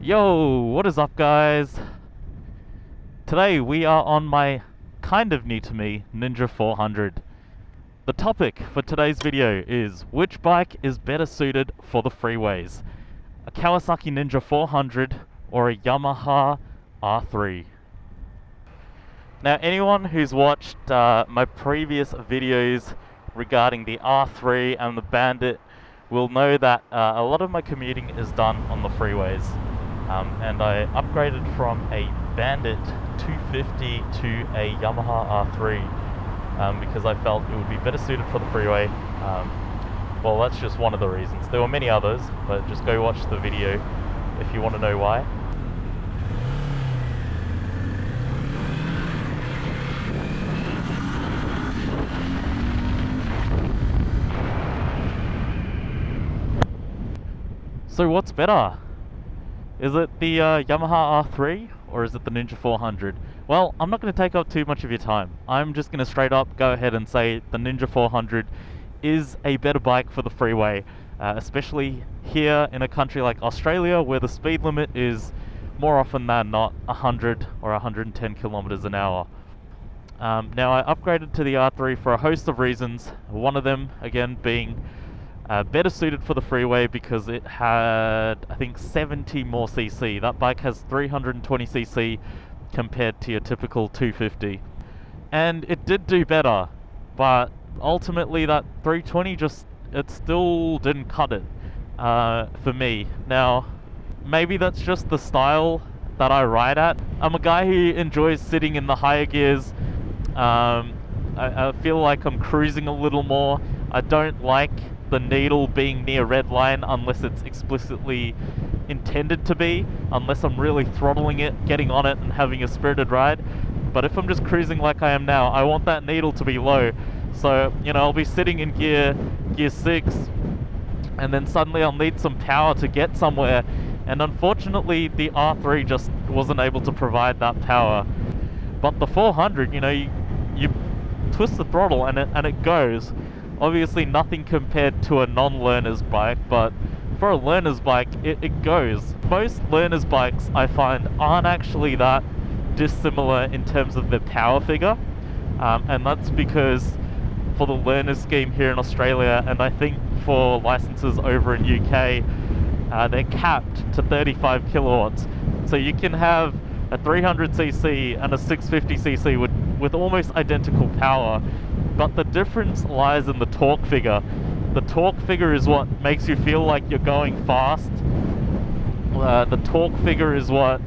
Yo, what is up, guys? Today we are on my kind of new to me Ninja 400. The topic for today's video is which bike is better suited for the freeways, a Kawasaki Ninja 400 or a Yamaha R3. Now, anyone who's watched my previous videos regarding the R3 and the Bandit will know that a lot of my commuting is done on the freeways. And I upgraded from a Bandit 250 to a Yamaha R3 because I felt it would be better suited for the freeway. Well, that's just one of the reasons. There were many others, but just go watch the video if you want to know why. So what's better? Is it the Yamaha R3 or is it the Ninja 400? Well, I'm not going to take up too much of your time. I'm just going to straight up go ahead and say the Ninja 400 is a better bike for the freeway, especially here in a country like Australia where the speed limit is more often than not 100 or 110 kilometers an hour. Now, I upgraded to the R3 for a host of reasons, one of them again being better suited for the freeway because it had, I think, 70 more cc. That bike has 320 cc compared to your typical 250. And it did do better, but ultimately that 320 it still didn't cut it for me. Now, maybe that's just the style that I ride at. I'm a guy who enjoys sitting in the higher gears. I feel like I'm cruising a little more. I don't like the needle being near red line unless it's explicitly intended to be, unless I'm really throttling it, getting on it and having a spirited ride. But if I'm just cruising like I am now, I want that needle to be low. So, I'll be sitting in gear 6 and then suddenly I'll need some power to get somewhere, and unfortunately the R3 just wasn't able to provide that power. But the 400, you twist the throttle and it goes. Obviously nothing compared to a non-learner's bike, but for a learner's bike, it goes. Most learner's bikes, I find, aren't actually that dissimilar in terms of their power figure, and that's because for the learner scheme here in Australia, and I think for licenses over in UK, they're capped to 35 kilowatts. So you can have a 300cc and a 650cc with almost identical power, but the difference lies in the torque figure. The torque figure is what makes you feel like you're going fast. The torque figure is what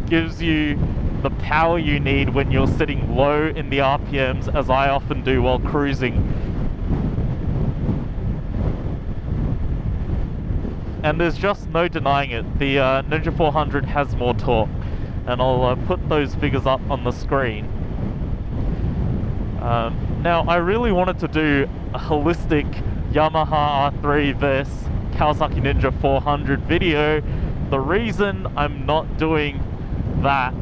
gives you the power you need when you're sitting low in the RPMs, as I often do while cruising. And there's just no denying it. The Ninja 400 has more torque, and I'll put those figures up on the screen. Now, I really wanted to do a holistic Yamaha R3 versus Kawasaki Ninja 400 video. The reason I'm not doing that,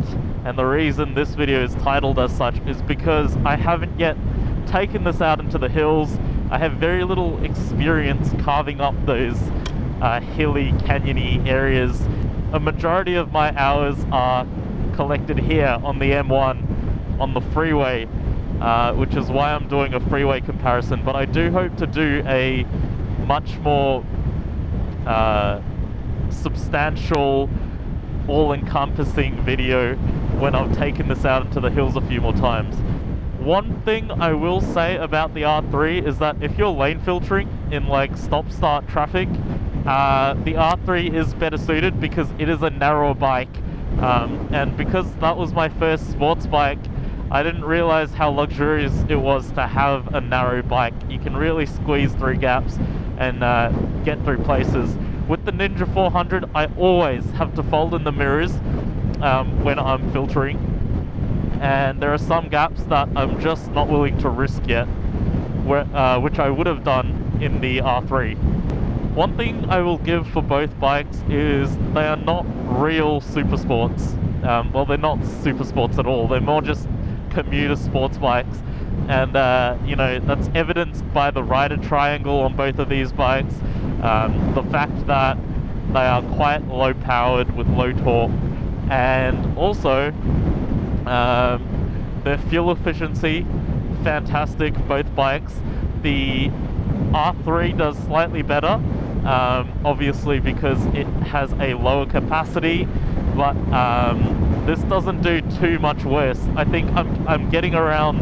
and the reason this video is titled as such, is because I haven't yet taken this out into the hills. I have very little experience carving up those hilly, canyony areas. A majority of my hours are collected here on the M1 on the freeway, which is why I'm doing a freeway comparison. But I do hope to do a much more substantial, all-encompassing video when I've taken this out into the hills a few more times. One thing I will say about the R3 is that if you're lane filtering in like stop-start traffic, the R3 is better suited because it is a narrow bike, and because that was my first sports bike, I didn't realize how luxurious it was to have a narrow bike. You can really squeeze through gaps and get through places. With the Ninja 400, I always have to fold in the mirrors when I'm filtering, and there are some gaps that I'm just not willing to risk yet, which I would have done in the R3. One thing I will give for both bikes is they are not real super sports. Well, they're not super sports at all. They're more just commuter sports bikes, and that's evidenced by the rider triangle on both of these bikes. The fact that they are quite low powered with low torque, and also their fuel efficiency, fantastic, both bikes. The R3 does slightly better, obviously because it has a lower capacity, but this doesn't do too much worse. I think I'm getting around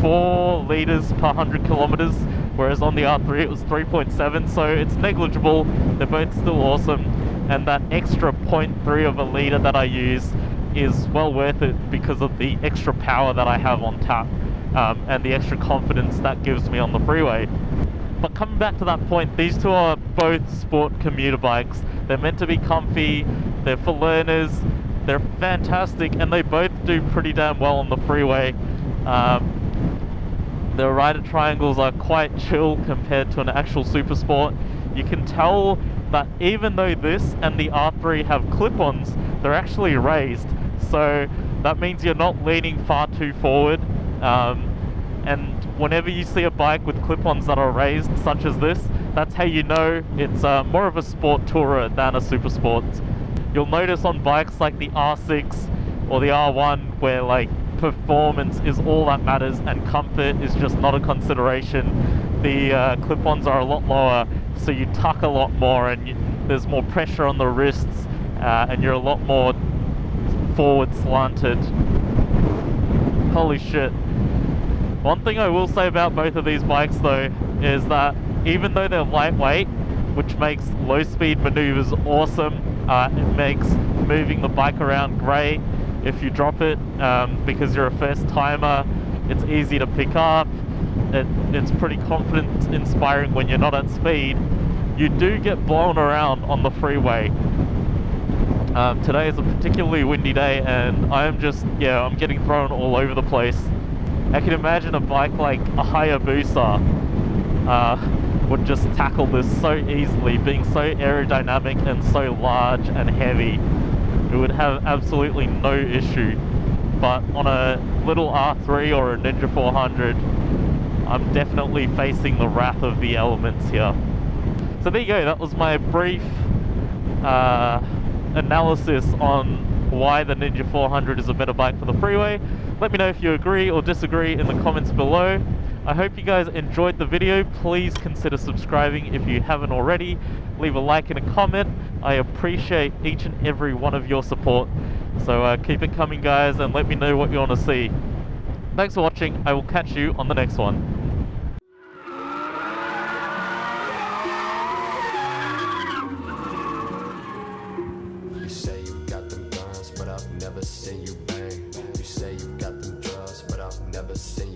4 liters per 100 kilometers, whereas on the R3 it was 3.7, so it's negligible. They're both still awesome, and that extra 0.3 of a liter that I use is well worth it because of the extra power that I have on tap, and the extra confidence that gives me on the freeway. But coming back to that point, these two are both sport commuter bikes. They're meant to be comfy, they're for learners, they're fantastic, and they both do pretty damn well on the freeway. The rider triangles are quite chill compared to an actual super sport. You can tell that even though this and the R3 have clip-ons, they're actually raised, so that means you're not leaning far too forward, and whenever you see a bike with clip-ons that are raised, such as this, that's how you know it's more of a sport tourer than a super sport. You'll notice on bikes like the R6 or the R1 where like performance is all that matters and comfort is just not a consideration. The clip-ons are a lot lower, so you tuck a lot more, and there's more pressure on the wrists, and you're a lot more forward slanted. Holy shit. One thing I will say about both of these bikes though is that even though they're lightweight, which makes low speed maneuvers awesome, it makes moving the bike around great if you drop it, because you're a first timer. It's easy to pick up, it's pretty confidence inspiring when you're not at speed. You do get blown around on the freeway. Today is a particularly windy day, and I'm getting thrown all over the place. I can imagine a bike like a Hayabusa would just tackle this so easily, being so aerodynamic and so large and heavy. It would have absolutely no issue. But on a little R3 or a Ninja 400, I'm definitely facing the wrath of the elements here. So there you go, that was my brief analysis on why the Ninja 400 is a better bike for the freeway. Let me know if you agree or disagree in the comments below. I hope you guys enjoyed the video. Please consider subscribing if you haven't already. Leave a like and a comment. I appreciate each and every one of your support. So keep it coming, guys, and let me know what you want to see. Thanks for watching. I will catch you on the next one. You say you got them guns, but I've never seen you bang. You say you got them drugs, but I've never seen